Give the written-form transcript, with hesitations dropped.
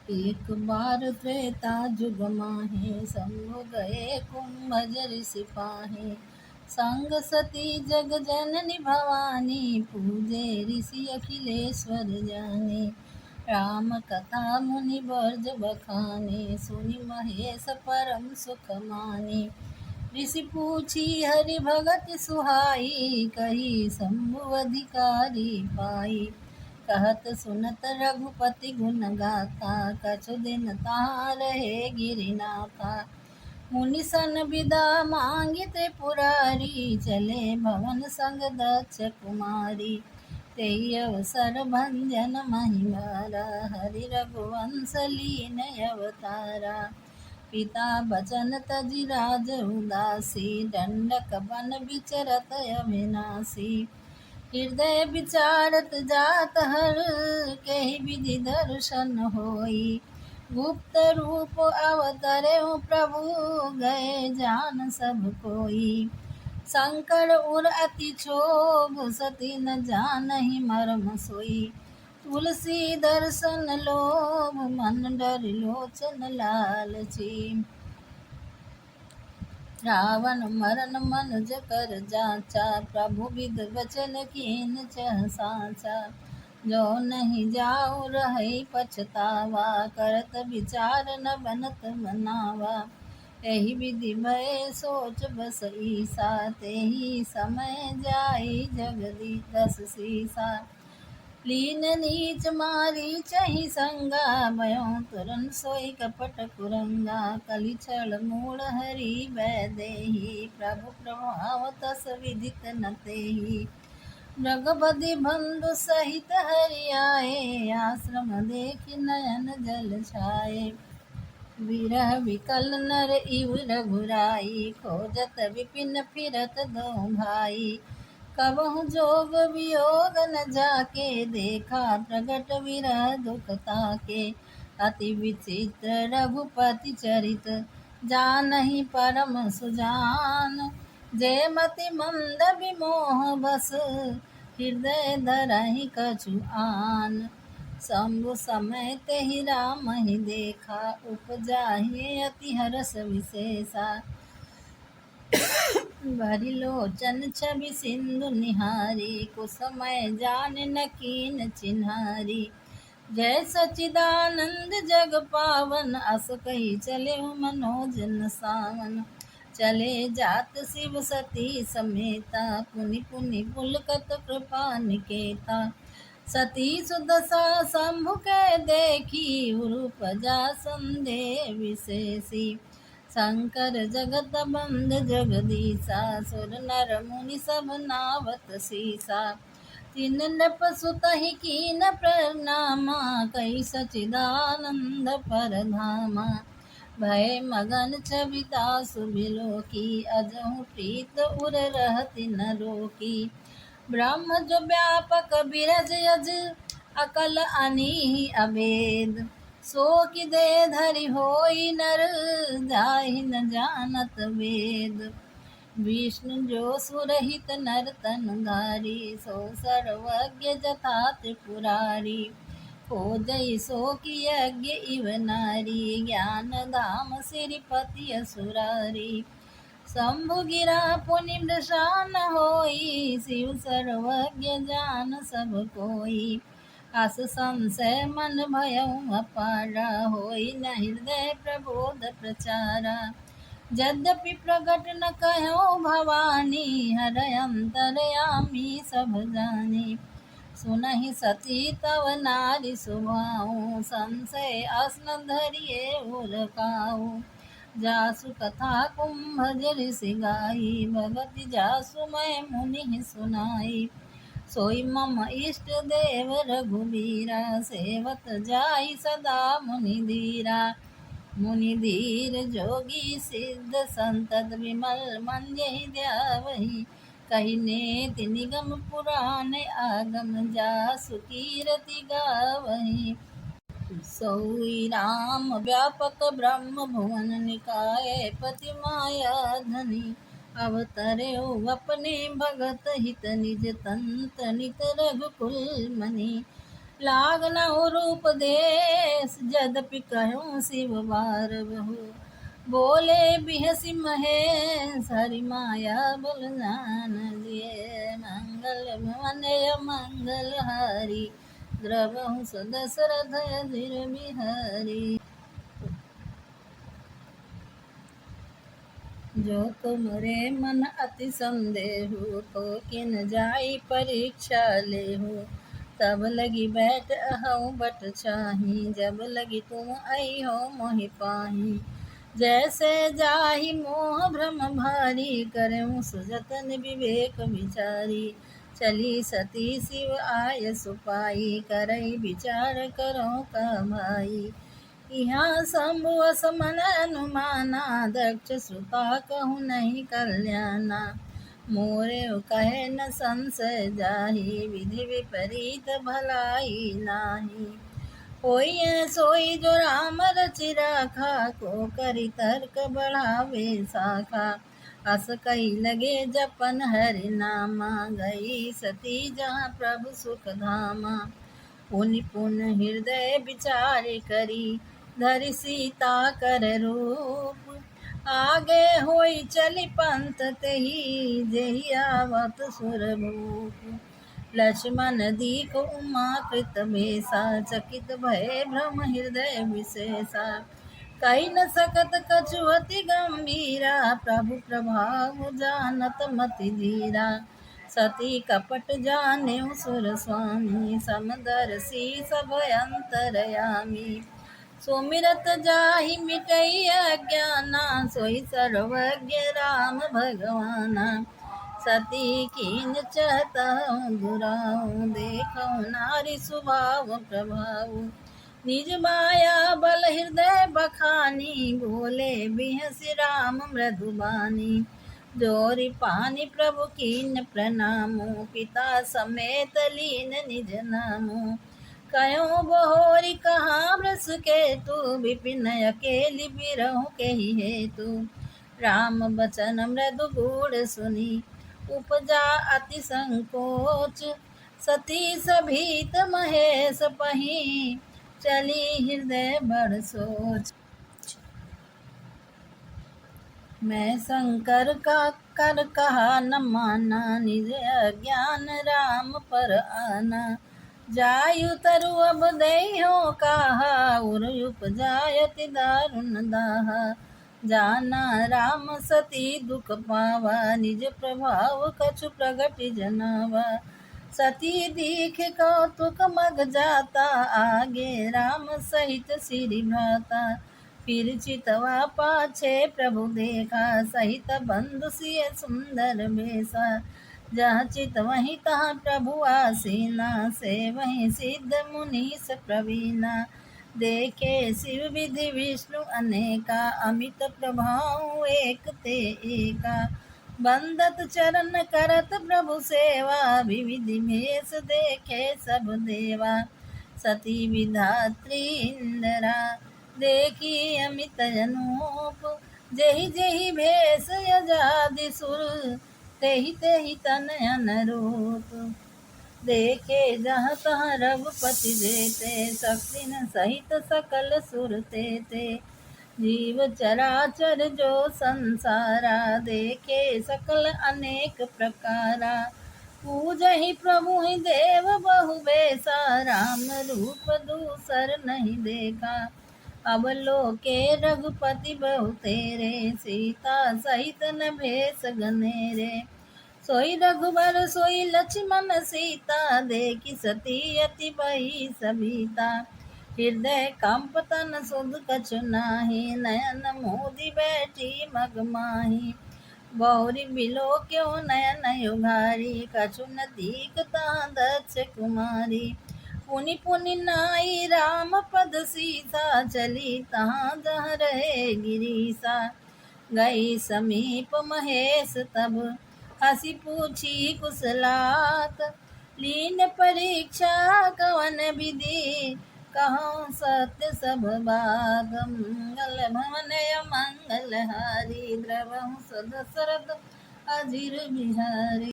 एक बार त्रेता जुग माहे, शंभु गए कुंभजर सिपाही। संग सती जग जननी भवानी, पूजे ऋषि अखिलेश्वर जाने। राम कथा मुनि वर्ज बखाने, सुनि महेश परम सुख माने। ऋषि पूछी हरि भगति सुहाई, कही शंभु अधिकारी पाई। कहत सुनत रघुपति गुण गाथा, कछु दिन तहाँ रहे गिरिनाथा। मुनि सन बिदा मांगी त्रिपुरारी, चले भवन संग दक्ष कुमारी। तेई अवसर भंजन महिमारा, हरि रघुवंश लीन अवतारा। पिता बचन तजि राज उदासी, दंडक बन विचरत अविनाशी। हृदय विचारत जात हर, केहि विधि दर्शन होई। गुप्त रूप अवतरे प्रभु, गए जान सब कोई। शंकर उर अति क्षोभ, सती न जानहि मर्म सोई। तुलसी दर्शन लोभ, मन डर लोचन लालची। रावण मरन मनुज कर जाचा, प्रभु विद वचन कीन चह साचा। जो नहीं जाऊ रहे पछतावा, करत विचार न बनत बनावा। एहि विधि भय सोच बस ईसा, तेहि समय जाई जगदी दस सीसा। लीन नीच मारी चही संगा, भयों तुरन सोई कपट कुरंगा। कलि छल मूढ़ हरि वैदेही, प्रभु प्रभाव तस विदित न तेहि। मृगपति बंधु सहित हरि आए, आश्रम देखि नयन जल छाए। विरह विकल नर इव रघुराई, खोजत विपिन फिरत दो भाई। कबहु जोग वियोग न जाके, देखा प्रगट विरह दुख ताके। अति विचित्र रघुपति चरित, जानहि परम सुजान। जय मति मंद विमोह बस, हृदय धरहि कछु आन। शंभु समय तेहि राम ही देखा, उपजाहि अति हरष विशेषा। भरि लोचन छवि सिंधु निहारी, कुसमय जान न कीन चिन्हारी। जय सच्चिदानंद जग पावन, अस कही चले मनोज न सावन। चले जात शिव सती समेता, पुनि पुनि पुलकत कृपा निकेता। सती सुदशा शंभु के देखी, उरुपजा संदेह विशेषी। शंकर जगत बंद जगदीसा, सुर नर मुनि सब नावत सीसा। तीन नृप सुतहि कीन प्रणामा, कई सच्चिदानंद परधामा। भय मगन छवि दासु बिलोकी, अजहु प्रीत उर रहति न रोकी। ब्रह्म जो व्यापक बिरज यज, अकल अनीहि अभेद। सो कि दे धरि होई नर, जाहि न जानत वेद। विष्णु जो सुरहित नर तनगारी, सो सर्वज्ञ जथा त्रिपुरारी। खोजहि सो कि यज्ञ इव नारी, ज्ञान धाम सिरिपति असुरारी। शंभु गिरा पुनि मृषा न होई, शिव सर्वज्ञ जान सब कोई। अस संशय मन भयउ अपारा, होई न हृदय प्रबोध प्रचारा। यद्यपि प्रगट न कहो भवानी, हरय अंतरयामी सब जानी। सुनहि सती तव नारि सुभाऊ, संशय असन धरिये उरकाऊ। जासु कथा कुंभज ऋषि गाई, भगति जासु मैं मुनि सुनाई। सोई मम इष्ट देव रघुबीरा, सेवत जाई सदा मुनि धीरा। मुनि धीर जोगी सिद्ध संतत, विमल मन यही ध्यावहि। कही नेति निगम पुराण आगम, जासु कीरति गावहि। सोई राम व्यापक ब्रह्म भुवन निकाय, पति माया धनी। अवतरे अपने भगत हित, निज तंत नित रघुकुल मनि। लागन रूप देश यद्यपि कहूँ शिव बार बहु। बोले बिहसी महेश हरि माया बल जान दिए। मंगल भवन मंगल हारी द्रवहु दशरथ अधीर बिहारी। जो तुमरे मन अति संदेहु तो किन जाई परीक्षा लेहु। तब लगी बैठ अहऊ बट चाही जब लगी तुम आई हो मोहि पाही। जैसे जाहि मोह भ्रम भारी करऊँ सुजतन विवेक विचारी। चली सती शिव आय सुपाई करई विचार करो का भाई। यहाँ शंभु असमन अनुमाना दक्ष सुता कहूँ नहीं कल्याणा। मोरे कहे न संशय जाहि विधि विपरीत भलाई नाही। होई सोई जो राम रचि राखा को करि तर्क बढ़ावे शाखा। अस कही लगे जपन हरि नामा गई सती जहाँ प्रभु सुख धामा। पुनि पुन हृदय विचार करी धरि सीता कर रूप। आगे होई चली पंथ तेहि जेहि आवत सुरभूप। लक्ष्मण दीख उमा कृत बेसा चकित भय भ्रम हृदय विशेषा। कही न सकत कछु अति गंभीरा प्रभु प्रभाव जानत मति धीरा। सती कपट जानेउ सुर स्वामी समदर्शी सब अंतरयामी। सुमिरत जाहि मिटई अज्ञाना सोई सर्वज्ञ राम भगवाना। सती कीन चहतहु दुराऊ देखऊ नारी स्वभाव प्रभाऊ। निज माया बल हृदय बखानी बोले बिहसि राम मृदुबानी। जोरि पानी प्रभु कीन प्रणामो पिता समेत लीन निज नामो। कयो बहोरी कहाँ वृष केतु विपिन अकेली बिरहु केहि हेतु। राम बचन मृदु गूढ़ सुनी उपजा अति संकोच। सती सभीत महेश पही चली हृदय बड़ सोच। मैं शंकर का कर कहा न माना निज अज्ञान राम पर आना। जायु तरु अब देहो कहा उर उपजायति दारुण दाहा। जाना राम सती दुख पावा निज प्रभाव कछु प्रगट जनावा। सती दीख कौतुक मग जाता आगे राम सहित सिरि भ्राता। फिर चितवा पाछे प्रभु देखा सहित बंधु सिय सुंदर बेसा। जहाँ चित वहीं तहाँ प्रभु आसीना से वहीं सिद्ध मुनीस प्रवीणा। देखे शिव विधि विष्णु अनेका अमित प्रभाव एक ते एका। बंदत चरण करत प्रभु सेवा विविधि भेष देखे सब देवा। सती विधात्री इंदिरा देखी अमित अनूप। जेहि जेहि भेष यजादि सुर तेहि तेहि तन अनुरूप। देखे जहाँ तहाँ रघुपति जेते शक्ति न सहित सकल सुर तेते। जीव चराचर जो संसारा देखे सकल अनेक प्रकारा। पूजहि प्रभु ही देव बहु बेसा राम रूप दूसर नहीं देखा। अब लोके रघुपति बहु तेरे सीता सहित न भेष गनेरे। सोई रघुबर सोई लक्ष्मण सीता देखी सती अति भई सभीता। हृदय कंप तन सुध कछु नाही नयन मोदी बैठी मग माही। बहुरी बिलो क्यों नयन युगारी कछु न दीख तहाँ दक्ष कुमारी। पुनि पुनि नाई राम पद सीसा चली तहाँ जहाँ रहे गिरीसा। गई समीप महेश तब हसी पूछी कुशलात। लीन परीक्षा कवन विधि कहूँ सत्य सब बात। मंगल भवन मंगल हारी द्रवहु दशरथ अधीर बिहारी।